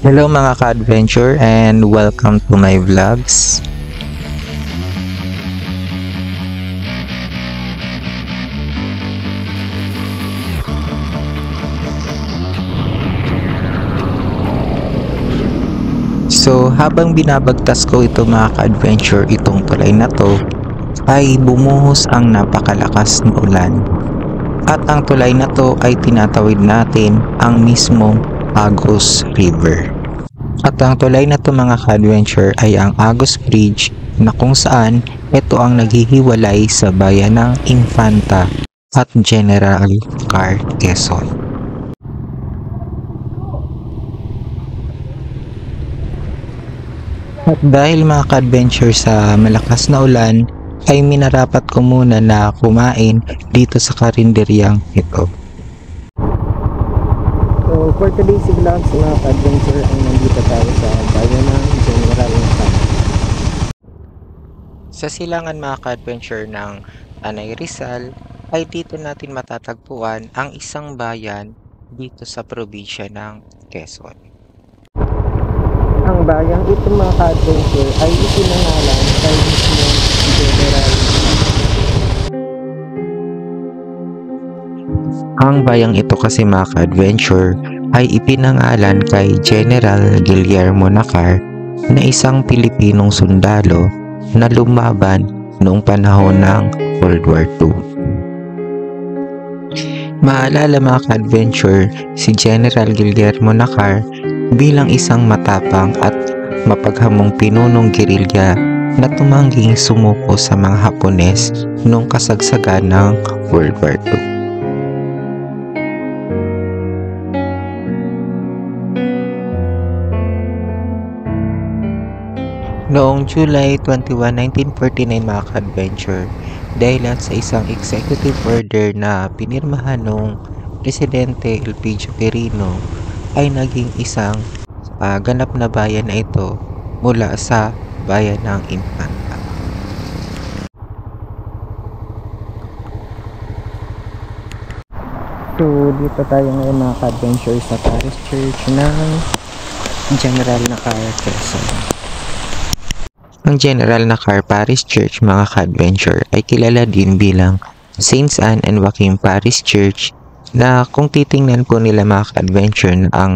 Hello mga ka-adventure and welcome to my vlogs. So habang binabagtas ko ito mga ka-adventure, itong tulay na to ay bumuhos ang napakalakas na ulan. At ang tulay na to ay tinatawid natin ang mismong Agus River. At ang tulay na to mga ka-adventure ay ang Agus Bridge na kung saan ito ang naghihiwalay sa bayan ng Infanta at General Car Quezon. At dahil mga ka-adventure sa malakas na ulan ay minarapat ko muna na kumain dito sa karinderyang ito. So for today's vlogs mga ka-adventure ay nandito tayo sa bayan ng General Infanta. Sa silangan mga ka-adventure ng Tanay Rizal ay dito natin matatagpuan ang isang bayan dito sa probinsya ng Quezon. Ang bayang ito mga ka-adventure ay ipinangalan kay mismong General. Ang bayang ito kasi mga ka-adventure ay ipinangalan kay General Guillermo Nakar na isang Pilipinong sundalo na lumaban noong panahon ng World War II. Maalala mga ka-adventure, si General Guillermo Nakar bilang isang matapang at mapaghamong pinunong gerilya na tumangging sumuko sa mga Hapones noong kasagsagan ng World War II. Noong July 21, 1949 mga ka-adventure, dahil sa isang executive order na pinirmahan ng Presidente Elpidio Quirino, ay naging isang ganap na bayan na ito mula sa bayan ng Infanta. So dito tayo ngayon mga ka-adventure sa Parish Church ng General Nakar Quezon. Ang General Nakar Parish Church mga ka-adventure ay kilala din bilang Saints Anne and Joaquim Parish Church na kung titingnan po nila mga ka-adventure na ang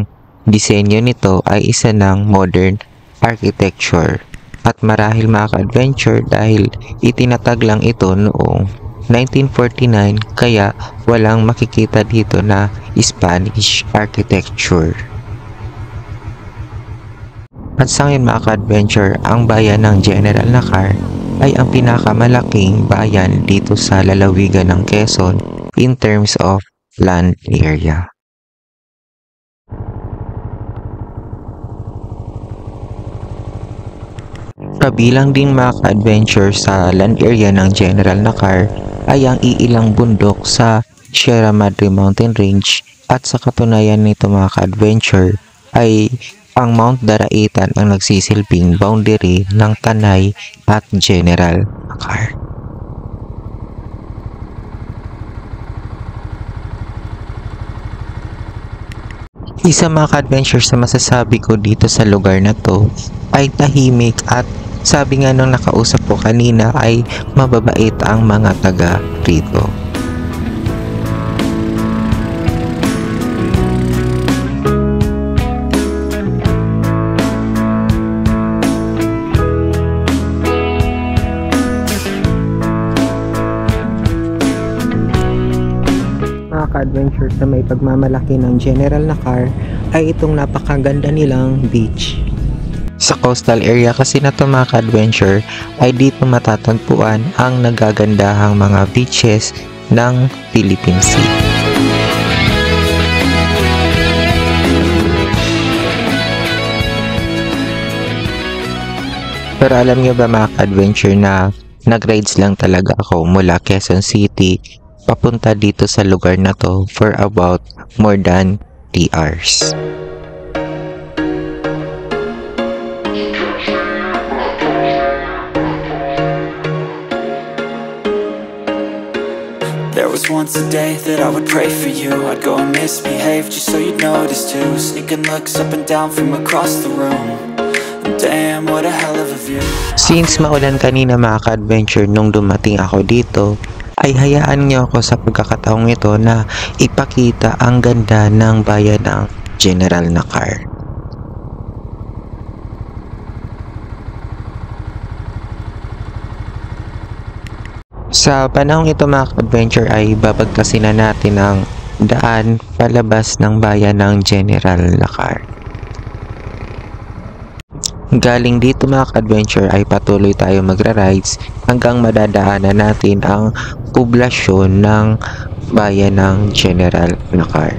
disenyo nito ay isa ng modern architecture. At marahil mga ka-adventure dahil itinatag lang ito noong 1949 kaya walang makikita dito na Spanish architecture. At sa ngayon mga ka-adventure, ang bayan ng General Nakar ay ang pinakamalaking bayan dito sa lalawigan ng Quezon in terms of land area. Kabilang ding mga ka-adventure sa land area ng General Nakar ay ang iilang bundok sa Sierra Madre Mountain Range at sa katunayan nito mga ka-adventure ay ang Mount Daraitan ang nagsisilbing boundary ng Tanay at General Nakar. Isa mga ka-adventure sa masasabi ko dito sa lugar na to ay tahimik at sabi nga nung nakausap ko kanina ay mababait ang mga taga rito. Adventure sa may pagmamalaki ng General Nakar ay itong napakaganda nilang beach. Sa coastal area kasi na ito mga ka-adventure ay dito matatagpuan ang nagagandahang mga beaches ng Philippine Sea. Pero alam niyo ba mga ka-adventure na nag-rides lang talaga ako mula Quezon City papunta dito sa lugar na to for about more than 3 hours. was once a day that I would pray for you. I'd go and misbehave just so you'd notice too. Sneaking looks up and down from across the room. And damn, what a hell of a view. Since maulan kanina mga ka-adventure nung dumating ako dito, ay hayaan niyo ako sa pagkakataong ito na ipakita ang ganda ng bayan ng General Nakar. Sa panahong ito mga ka-adventure ay babagkasin na natin ang daan palabas ng bayan ng General Nakar. Galing dito mga ka-adventure ay patuloy tayo magra-rides hanggang madadaanan natin ang poblasyon ng bayan ng General Nakar.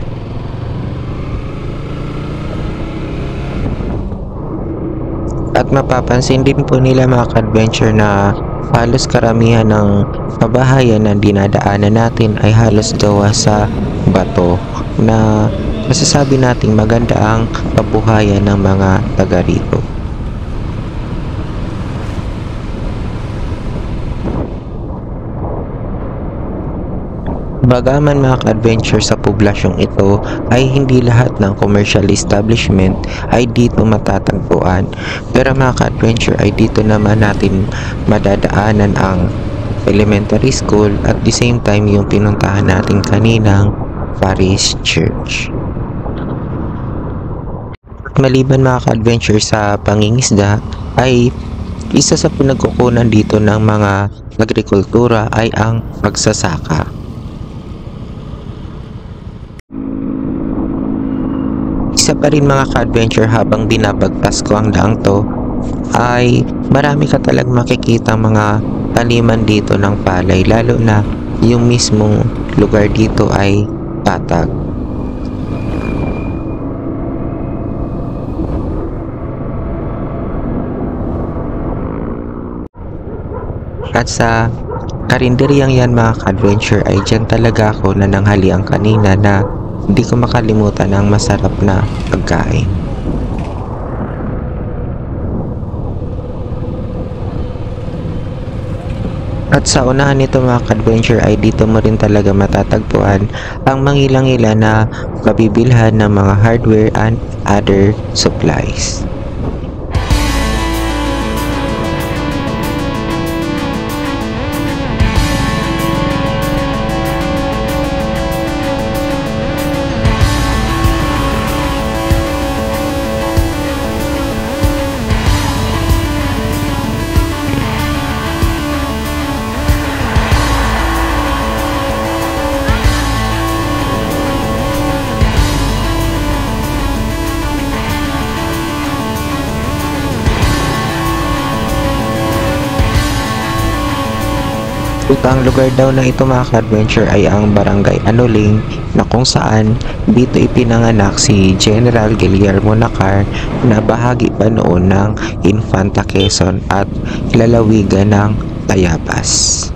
At mapapansin din po nila mga ka-adventure na halos karamihan ng kabahayan na dinadaanan natin ay halos gawa sa bato na masasabi nating maganda ang kabuhayan ng mga taga rito. Bagaman mga ka-adventure sa poblasyong ito ay hindi lahat ng commercial establishment ay dito matatagpuan, pero mga ka-adventure ay dito naman natin madadaanan ang elementary school at the same time yung pinuntahan natin kaninang Parish Church. Maliban mga ka-adventure sa pangingisda ay isa sa pinagkukunan dito ng mga agrikultura ay ang pagsasaka. Isa pa rin mga ka-adventure habang binabagtas ko ang daang to ay marami ka talagang makikita mga taniman dito ng palay, lalo na yung mismong lugar dito ay patag. At sa karinderyang yan mga ka-adventure ay dyan talaga ako nananghalian kanina na hindi ko makalimutan ang masarap na pagkain. At sa unahan nito mga ka-adventure ay dito mo rin talaga matatagpuan ang mangilang-ila na kabibilhan ng mga hardware and other supplies. Ang lugar daw na ito mga ka-adventure ay ang Barangay Anuling na kung saan dito ipinanganak si General Guillermo Nakar na bahagi pa noon ng Infanta Quezon at lalawigan ng Tayabas.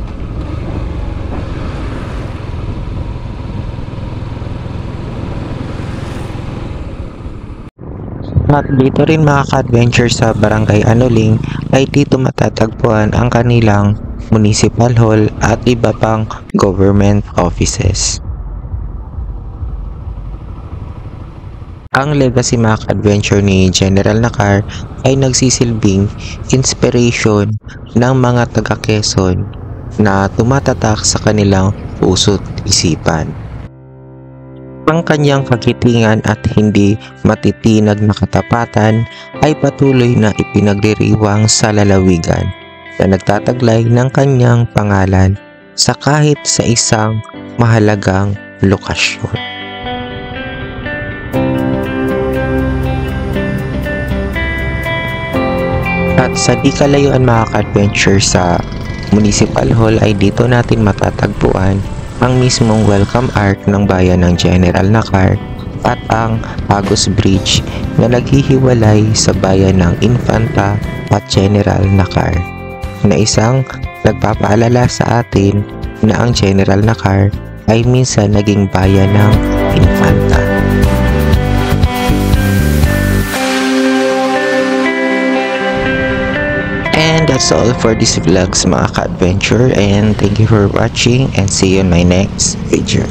At dito rin mga ka-adventure sa Barangay Anuling ay dito matatagpuan ang kanilang municipal hall at iba pang government offices. Ang legacy mga ka-adventure ni General Nakar ay nagsisilbing inspiration ng mga taga Quezon na tumatatak sa kanilang puso't isipan. Ang kanyang kagitingan at hindi matitinag na katapatan ay patuloy na ipinagdiriwang sa lalawigan na nagtataglay ng kanyang pangalan sa kahit sa isang mahalagang lokasyon. At sa di kalayuan mga ka-adventure sa Municipal Hall ay dito natin matatagpuan ang mismong welcome art ng bayan ng General Nakar at ang Agus Bridge na naghihiwalay sa bayan ng Infanta at General Nakar, na isang nagpapaalala sa atin na ang General Nakar ay minsan naging bayan ng Infanta. And that's all for this vlogs mga ka-adventure, and thank you for watching and see you in my next video.